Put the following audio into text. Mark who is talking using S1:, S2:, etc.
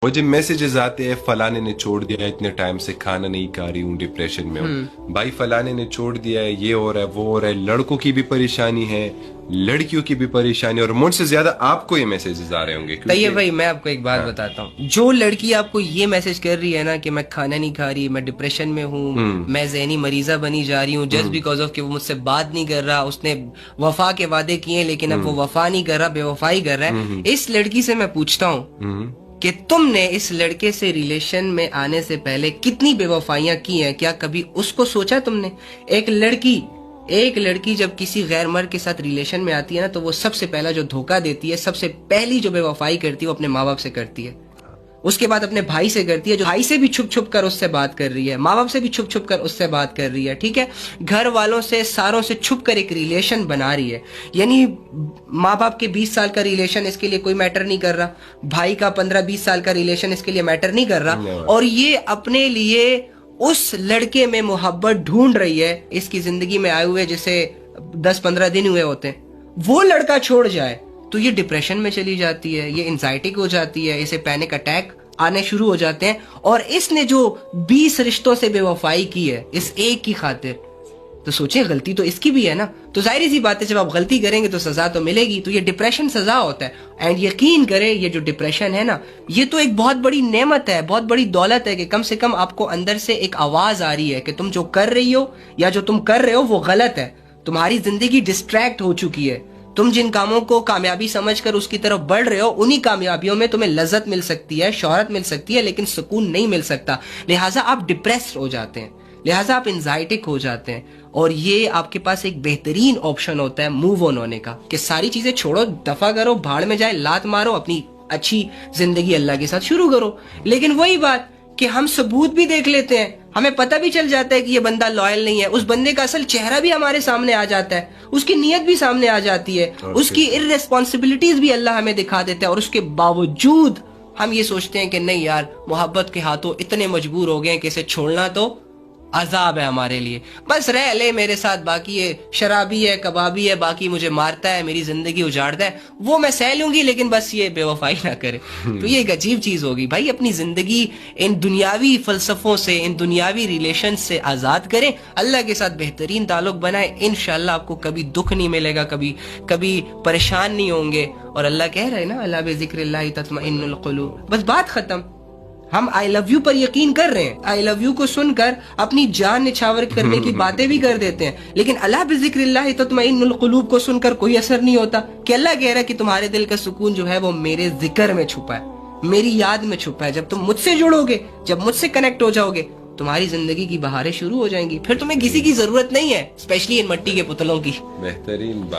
S1: مجھے میسیجز آتے ہیں فلانے نے چھوڑ دیا ہے، اتنے ٹائم سے کھانا نہیں کھا رہی ہوں، ڈپریشن میں ہوں، بھائی فلانے نے چھوڑ دیا ہے، یہ ہو رہا ہے وہ ہو رہا ہے. لڑکوں کی بھی پریشانی ہے، لڑکیوں کی بھی پریشانی، اور مجھ سے زیادہ آپ کو یہ میسیجز آ رہے ہوں گے.
S2: طیب بھائی میں آپ کو ایک بات بتاتا ہوں، جو لڑکی آپ کو یہ میسج کر رہی ہے نا کہ میں کھانا نہیں کھا رہی، میں ڈپریشن میں ہوں، میں ذہنی مریضہ بنی جا رہی ہوں جسٹ بیکاز آف کہ وہ مجھ سے بات نہیں کر رہا، اس نے وفا کے وعدے کیے ہیں لیکن اب وہ وفا نہیں کر رہا، بے وفائی کر رہا ہے، اس لڑکی سے میں پوچھتا ہوں کہ تم نے اس لڑکے سے ریلیشن میں آنے سے پہلے کتنی بے وفائیاں کی ہیں؟ کیا کبھی اس کو سوچا تم نے؟ ایک لڑکی جب کسی غیر مرد کے ساتھ ریلیشن میں آتی ہے نا تو وہ سب سے پہلا جو دھوکہ دیتی ہے، سب سے پہلی جو بے وفائی کرتی ہے وہ اپنے ماں باپ سے کرتی ہے، اس کے بعد اپنے بھائی سے کرتی ہے، جو بھائی سے بھی چھپ چھپ کر اس سے بات کر رہی ہے، ماں باپ سے بھی چھپ چھپ کر اس سے بات کر رہی ہے، ٹھیک ہے، گھر والوں سے ساروں سے چھپ کر ایک ریلیشن بنا رہی ہے. یعنی ماں باپ کے 20 سال کا ریلیشن اس کے لیے کوئی میٹر نہیں کر رہا، بھائی کا 15-20 سال کا ریلیشن اس کے لیے میٹر نہیں کر رہا، اور یہ اپنے لیے اس لڑکے میں محبت ڈھونڈ رہی ہے اس کی زندگی میں آئے ہوئے جسے 10-15 دن ہوئے ہوتے ہیں. وہ لڑکا چھوڑ جائے تو یہ ڈپریشن میں چلی جاتی ہے، یہ انزائٹی ہو جاتی ہے، اسے پینک اٹیک آنے شروع ہو جاتے ہیں. اور اس نے جو 20 رشتوں سے بے وفائی کی ہے اس ایک کی خاطر، تو سوچیں غلطی تو اس کی بھی ہے نا. تو ظاہر سی بات ہے جب آپ غلطی کریں گے تو سزا تو ملے گی، تو یہ ڈپریشن سزا ہوتا ہے. اینڈ یقین کریں یہ جو ڈپریشن ہے نا، یہ تو ایک بہت بڑی نعمت ہے، بہت بڑی دولت ہے کہ کم سے کم آپ کو اندر سے ایک آواز آ رہی ہے کہ تم جو کر رہی ہو یا جو تم کر رہے ہو وہ غلط ہے، تمہاری زندگی ڈسٹریکٹ ہو چکی ہے، تم جن کاموں کو کامیابی سمجھ کر اس کی طرف بڑھ رہے ہو انہی کامیابیوں میں تمہیں لذت مل سکتی ہے، شہرت مل سکتی ہے، لیکن سکون نہیں مل سکتا. لہٰذا آپ ڈپریس ہو جاتے ہیں، لہٰذا آپ انزائٹک ہو جاتے ہیں، اور یہ آپ کے پاس ایک بہترین آپشن ہوتا ہے موو آن ہونے کا کہ ساری چیزیں چھوڑو، دفع کرو، بھاڑ میں جائے، لات مارو، اپنی اچھی زندگی اللہ کے ساتھ شروع کرو. لیکن وہی بات کہ ہم ثبوت بھی دیکھ لیتے ہیں، ہمیں پتہ بھی چل جاتا ہے کہ یہ بندہ لائل نہیں ہے، اس بندے کا اصل چہرہ بھی ہمارے سامنے آ جاتا ہے، اس کی نیت بھی سامنے آ جاتی ہے، اس کی ارریسپانسبلٹیز بھی اللہ ہمیں دکھا دیتا ہے، اور اس کے باوجود ہم یہ سوچتے ہیں کہ نہیں یار محبت کے ہاتھوں اتنے مجبور ہو گئے ہیں کہ اسے چھوڑنا تو عذاب ہے ہمارے لیے، بس رہ لے میرے ساتھ، باقی یہ شرابی ہے، کبابی ہے، باقی مجھے مارتا ہے، میری زندگی اجاڑتا ہے، وہ میں سہ لوں گی لیکن بس یہ بے وفائی نہ کرے. تو یہ ایک عجیب چیز ہوگی. بھائی اپنی زندگی ان دنیاوی فلسفوں سے، ان دنیاوی ریلیشن سے آزاد کریں، اللہ کے ساتھ بہترین تعلق بنائیں، انشاءاللہ آپ کو کبھی دکھ نہیں ملے گا، کبھی پریشان نہیں ہوں گے. اور اللہ کہہ رہے ہیں نا الا بذکر اللہ تطمئن القلوب، بس بات ختم. ہم آئی لو یو پر یقین کر رہے ہیں، آئی لو یو کو سن کر اپنی جان نچھاور کرنے کی باتیں بھی کر دیتے ہیں، لیکن اللہ بذکر اللہ تطمئن القلوب کو سن کر کوئی اثر نہیں ہوتا. کہ اللہ کہہ رہا ہے کہ تمہارے دل کا سکون جو ہے وہ میرے ذکر میں چھپا ہے، میری یاد میں چھپا ہے. جب تم مجھ سے جڑو گے، جب مجھ سے کنیکٹ ہو جاؤ گے، تمہاری زندگی کی بہاریں شروع ہو جائیں گی، پھر تمہیں کسی کی ضرورت نہیں ہے اسپیشلی ان مٹی کے پتلوں کی.
S1: بہترین بات.